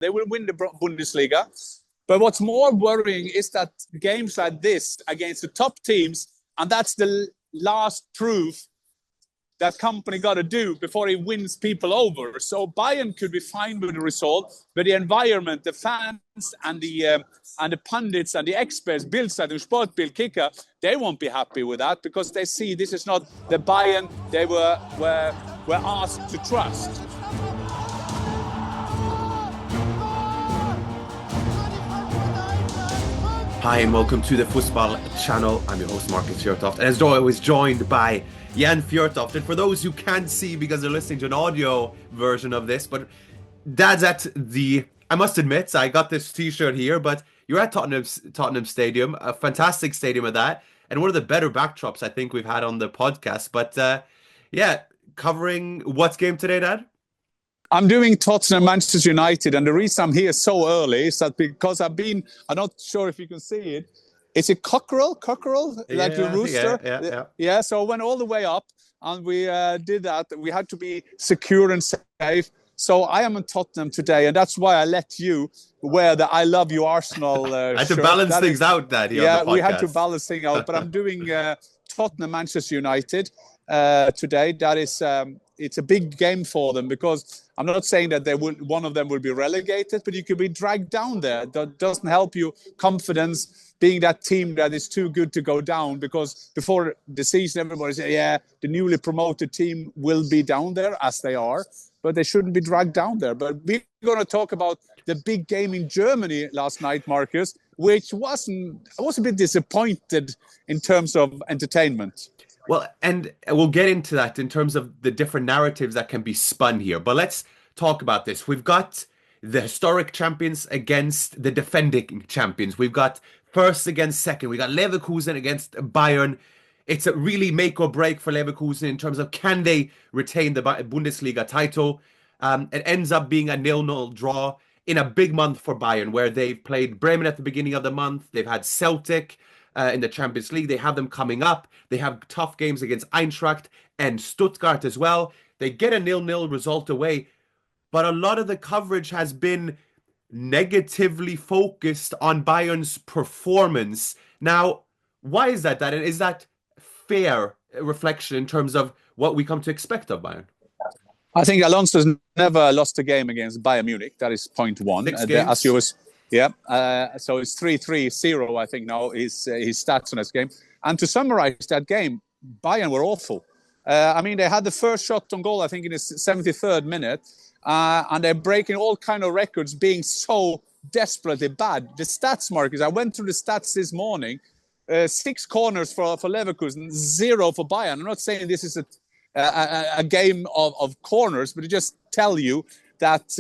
They will win the Bundesliga. But what's more worrying is that games like this against the top teams, and that's the last proof that company got to do before he wins people over. So Bayern could be fine with the result, but the environment, the fans, and the pundits and the experts, Bildzeitung, Sportbild, Kicker, they won't be happy with that because they see this is not the Bayern they were asked to trust. Hi and welcome to the Fußball channel. I'm your host Marcus Fjørtoft, and as always joined by Jan Fjørtoft. And for those who can't see because they're listening to an audio version of this, but Dad's at the, I must admit, I got this t-shirt here, but you're at Tottenham Stadium, a fantastic stadium at that, and one of the better backdrops I think we've had on the podcast. But yeah, covering what game today, Dad? I'm doing Tottenham Manchester United, and the reason I'm here so early is that because I'm not sure if you can see it. Is it cockerel? Like the rooster? Yeah, so I went all the way up, and we did that. We had to be secure and safe. So I am in Tottenham today, and that's why I let you wear the I Love You Arsenal I had shirt. to balance things out, Daddy. Yeah, we had to balance things out, but I'm doing Tottenham Manchester United today. That is... it's a big game for them because I'm not saying that one of them will be relegated, but you could be dragged down there. That doesn't help you confidence being that team that is too good to go down, because before the season, everybody said, yeah, the newly promoted team will be down there, as they are, but they shouldn't be dragged down there. But we're going to talk about the big game in Germany last night, Marcus, which I was a bit disappointed in terms of entertainment. Well, and we'll get into that in terms of the different narratives that can be spun here. But let's talk about this. We've got the historic champions against the defending champions. We've got first against second. We got Leverkusen against Bayern. It's a really make or break for Leverkusen in terms of can they retain the Bundesliga title. It ends up being a 0-0 draw in a big month for Bayern, where they've played Bremen at the beginning of the month. They've had Celtic in the Champions League. They have them coming up. They have tough games against Eintracht and Stuttgart as well. They get a 0-0 result away, but a lot of the coverage has been negatively focused on Bayern's performance. Now, why is that? And is that fair reflection in terms of what we come to expect of Bayern? I think Alonso's never lost a game against Bayern Munich. That is point one. 6 games. As you was, yeah. So it's 3-3-0, I think now, his stats on this game. And to summarize that game, Bayern were awful. I mean, they had the first shot on goal, I think, in the 73rd minute. And they're breaking all kind of records, being so desperately bad. The stats, Marcus, I went through the stats this morning. 6 corners for Leverkusen, 0 for Bayern. I'm not saying this is a game of corners, but it just tell you that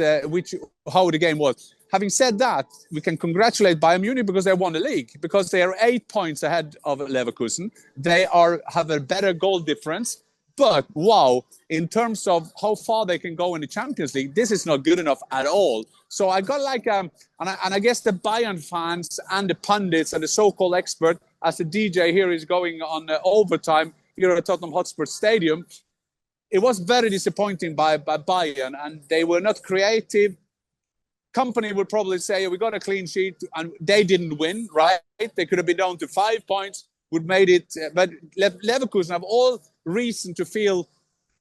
how the game was. Having said that, we can congratulate Bayern Munich because they won the league, because they are 8 points ahead of Leverkusen. They have a better goal difference. But wow, in terms of how far they can go in the Champions League, this is not good enough at all. So I got and I guess the Bayern fans and the pundits and the so-called expert, as the DJ here is going on overtime here at Tottenham Hotspur Stadium, it was very disappointing by Bayern, and they were not creative. Company would probably say, we got a clean sheet, and they didn't win, right? They could have been down to 5 points, would made it. But Leverkusen have all reason to feel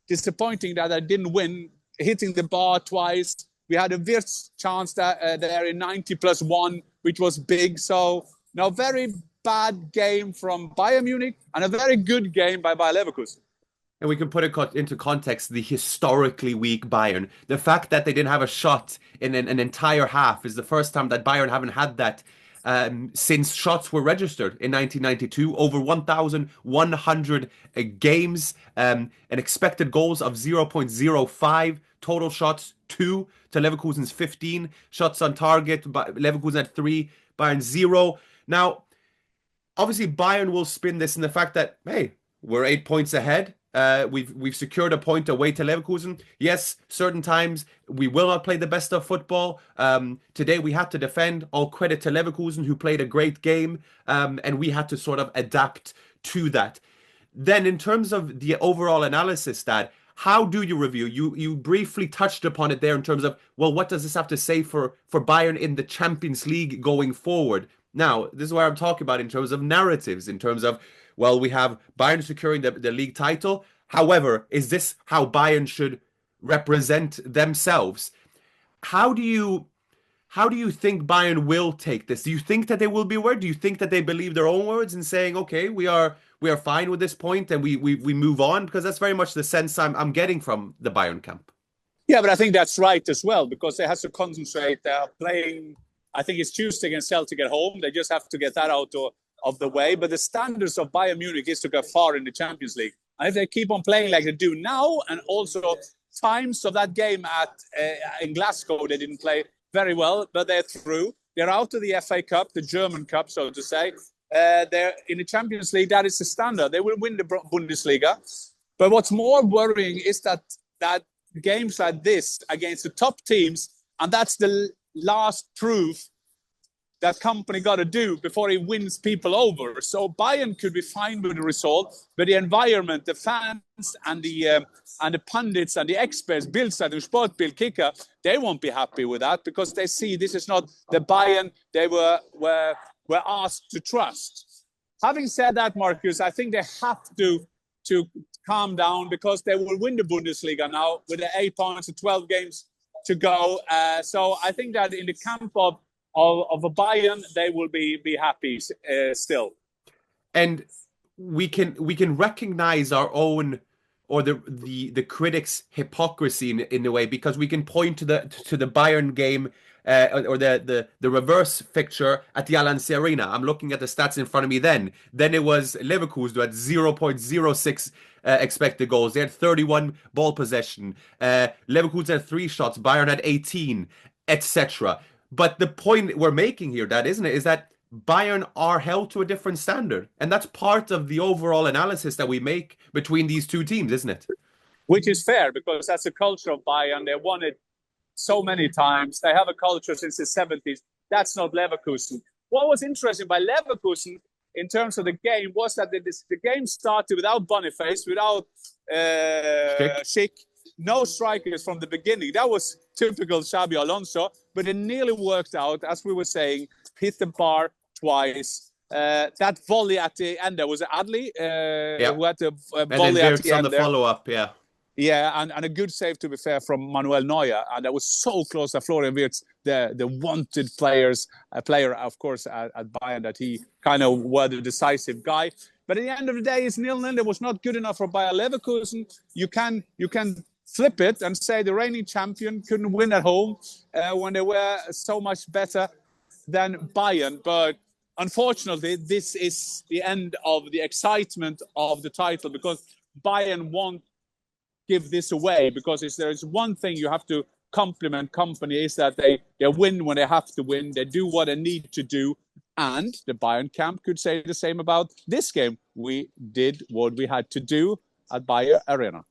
disappointing that they didn't win, hitting the bar twice. We had a Wirtz chance there in 90+1, which was big. So, now very bad game from Bayern Munich and a very good game by Bayer Leverkusen. And we can put it into context, the historically weak Bayern. The fact that they didn't have a shot in an entire half is the first time that Bayern haven't had that since shots were registered in 1992. Over 1,100 games, an expected goals of 0.05, total shots 2 to Leverkusen's 15, shots on target, Leverkusen had 3, Bayern 0. Now, obviously Bayern will spin this in the fact that, hey, we're 8 points ahead. We've secured a point away to Leverkusen. Yes, certain times we will not play the best of football. Today we had to defend. All credit to Leverkusen, who played a great game, and we had to sort of adapt to that. Then in terms of the overall analysis, Dad, How do you review? You briefly touched upon it there in terms of, well, what does this have to say for Bayern in the Champions League going forward? Now, this is what I'm talking about in terms of narratives, in terms of, well, we have Bayern securing the league title. However, is this how Bayern should represent themselves? How do you think Bayern will take this? Do you think that they will be aware? Do you think that they believe their own words and saying, okay, we are fine with this point and we move on? Because that's very much the sense I'm getting from the Bayern camp. Yeah, but I think that's right as well, because they have to concentrate. They are playing, I think it's Tuesday against Celtic at home. They just have to get that out of the way. But the standards of Bayern Munich is to go far in the Champions League. And if they keep on playing like they do now, and also times of that game in Glasgow, they didn't play very well, but they're through. They're out of the FA Cup, the German Cup, so to say. They're in the Champions League. That is the standard. They will win the Bundesliga. But what's more worrying is that games like this against the top teams, and that's the last proof that company got to do before he wins people over. So Bayern could be fine with the result, but the environment, the fans, and the pundits and the experts, Bild-Zeitung, Sportbild, Kicker, they won't be happy with that, because they see this is not the Bayern they were asked to trust. Having said that, Marcus, I think they have to calm down, because they will win the Bundesliga now with the 8 points and 12 games to go. So I think that in the camp of a Bayern, they will be happy still. And we can recognize our own, or the critics' hypocrisy in a way, because we can point to the Bayern game or the reverse fixture at the Allianz Arena. I'm looking at the stats in front of me. Then it was Leverkusen who had 0.06 expected goals. They had 31 ball possession. Leverkusen had 3 shots. Bayern had 18, etc. But the point we're making here, isn't it, is that Bayern are held to a different standard. And that's part of the overall analysis that we make between these two teams, isn't it? Which is fair, because that's the culture of Bayern. They won it so many times. They have a culture since the 70s. That's not Leverkusen. What was interesting by Leverkusen in terms of the game was that the game started without Boniface, without Schick. No strikers from the beginning. That was typical Xabi Alonso, but it nearly worked out, as we were saying, hit the bar twice. That volley at the end, there was Adli who had the volley at the end. On the follow-up, yeah. Yeah, and a good save, to be fair, from Manuel Neuer. And that was so close to Florian Wirtz, the wanted player, of course, at Bayern, that he kind of was the decisive guy. But at the end of the day, it's 0-0. It was not good enough for Bayer Leverkusen. You can flip it and say the reigning champion couldn't win at home when they were so much better than Bayern. But unfortunately, this is the end of the excitement of the title, because Bayern won't give this away, because if there's one thing you have to compliment company is that they win when they have to win. They do what they need to do. And the Bayern camp could say the same about this game. We did what we had to do at Bayer Arena.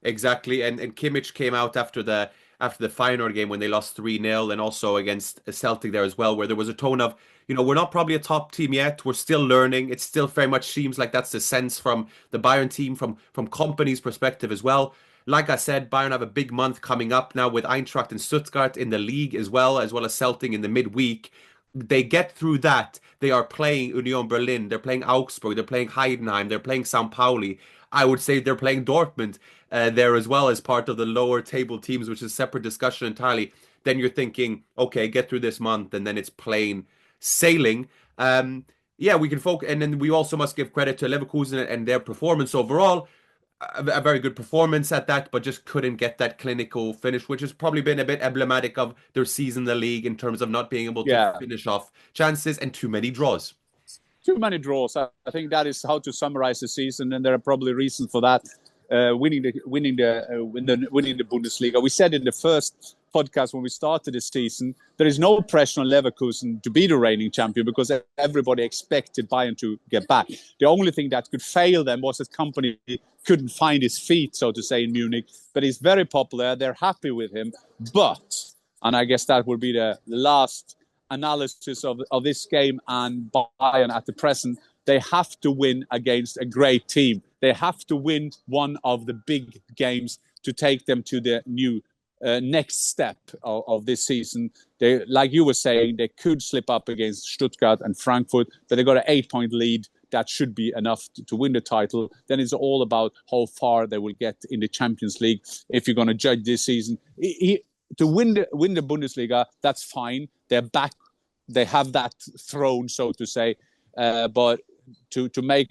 Exactly, and Kimmich came out after the Feyenoord game when they lost 3-0, and also against Celtic there as well, where there was a tone of, we're not probably a top team yet. We're still learning. It still very much seems like that's the sense from the Bayern team, from company's perspective as well. Like I said, Bayern have a big month coming up now with Eintracht and Stuttgart in the league as well as Celtic in the midweek. They get through that. They are playing Union Berlin. They're playing Augsburg. They're playing Heidenheim. They're playing St. Pauli. I would say they're playing Dortmund there as well as part of the lower table teams, which is a separate discussion entirely. Then you're thinking, okay, get through this month, and then it's plain sailing. We can focus, and then we also must give credit to Leverkusen and their performance overall. A very good performance at that, but just couldn't get that clinical finish, which has probably been a bit emblematic of their season in the league in terms of not being able to finish off chances and too many draws. Too many draws. I think that is how to summarize the season, and there are probably reasons for that. Winning the Bundesliga. We said in the first podcast when we started the season, there is no pressure on Leverkusen to be the reigning champion, because everybody expected Bayern to get back. The only thing that could fail them was that company couldn't find his feet, so to say, in Munich. But he's very popular. They're happy with him. But, and I guess that will be the last analysis of this game and Bayern at the present, they have to win against a great team. They have to win one of the big games to take them to the new next step of this season. They, like you were saying, they could slip up against Stuttgart and Frankfurt, but they got an 8-point lead. That should be enough to win the title. Then it's all about how far they will get in the Champions League. If you're going to judge this season, to win the Bundesliga, that's fine. They're back. They have that throne, so to say. But to make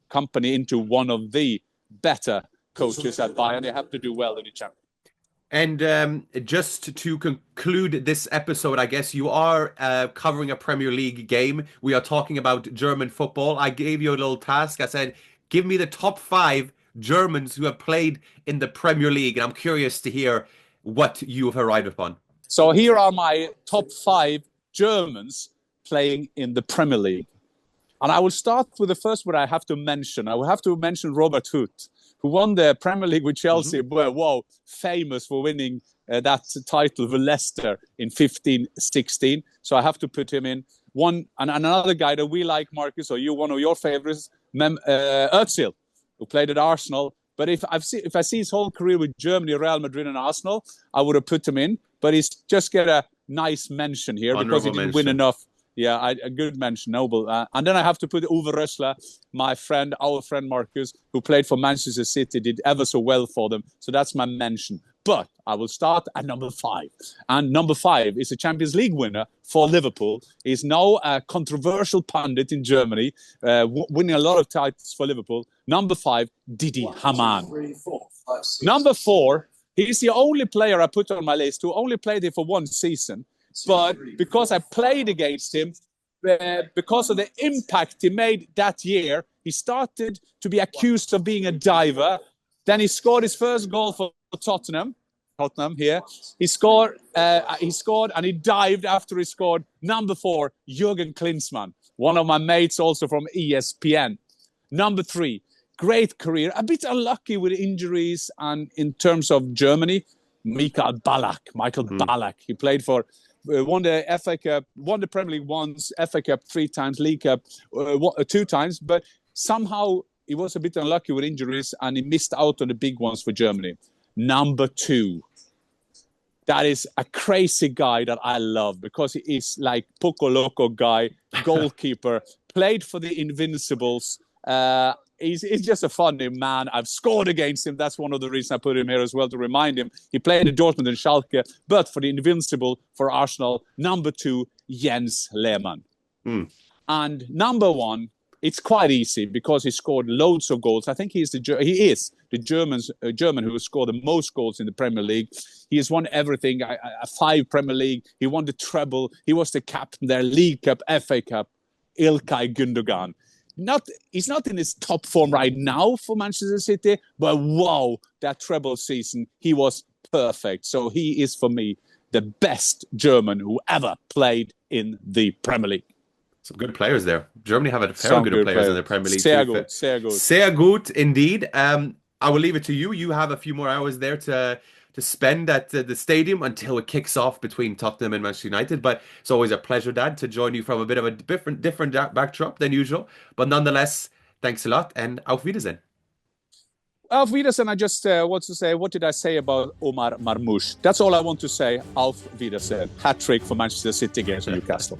company into one of the better coaches at Bayern, they have to do well in the Champions League. And just to conclude this episode, I guess you are covering a Premier League game. We are talking about German football. I gave you a little task. I said, give me the top 5 Germans who have played in the Premier League. And I'm curious to hear what you have arrived upon. So here are my top 5 Germans playing in the Premier League. And I will start with the first one I have to mention. I will have to mention Robert Huth, who won the Premier League with Chelsea. Wow, famous for winning that title with Leicester in 15-16. So I have to put him in. One and another guy that we like, Marcus, or you, one of your favorites, Özil, who played at Arsenal. But if I see his whole career with Germany, Real Madrid, and Arsenal, I would have put him in. But he's just get a nice mention here because he didn't win enough. Yeah, a good mention, noble. And then I have to put Uwe Rösler, our friend Marcus, who played for Manchester City, did ever so well for them. So that's my mention. But I will start at number 5. And number 5 is a Champions League winner for Liverpool. He's now a controversial pundit in Germany, winning a lot of titles for Liverpool. Number 5, Didi Hamann. Number 4, he's the only player I put on my list who only played here for one season. But because I played against him, because of the impact he made that year, he started to be accused of being a diver. Then he scored his first goal for Tottenham here. He scored and he dived after he scored. Number 4, Jürgen Klinsmann, one of my mates also from ESPN. Number 3, great career, a bit unlucky with injuries and in terms of Germany, Michael Ballack. He played for... won the FA Cup, won the Premier League once, FA Cup 3 times, League Cup 2 times, but somehow he was a bit unlucky with injuries and he missed out on the big ones for Germany. Number 2, that is a crazy guy that I love because he is like Poco Loco guy, goalkeeper, played for the Invincibles. He's just a funny man. I've scored against him. That's one of the reasons I put him here as well, to remind him. He played in Dortmund and Schalke, but for the Invincible, for Arsenal, number 2, Jens Lehmann. And number 1, it's quite easy because he scored loads of goals. I think he is the German who has scored the most goals in the Premier League. He has won everything, 5 Premier League. He won the treble. He was the captain there, League Cup, FA Cup, Ilkay Gundogan. He's not in his top form right now for Manchester City, but wow, that treble season, he was perfect. So he is, for me, the best German who ever played in the Premier League. Some good players there. Germany have a fair good players in the Premier League. Sehr gut, sehr gut. Sehr gut, indeed. I will leave it to you. You have a few more hours there to spend at the stadium until it kicks off between Tottenham and Manchester United. But it's always a pleasure, Dad, to join you from a bit of a different backdrop than usual. But nonetheless, thanks a lot and auf Wiedersehen. Auf Wiedersehen, I just want to say, what did I say about Omar Marmoush? That's all I want to say. Auf Wiedersehen. Hat-trick for Manchester City against Newcastle.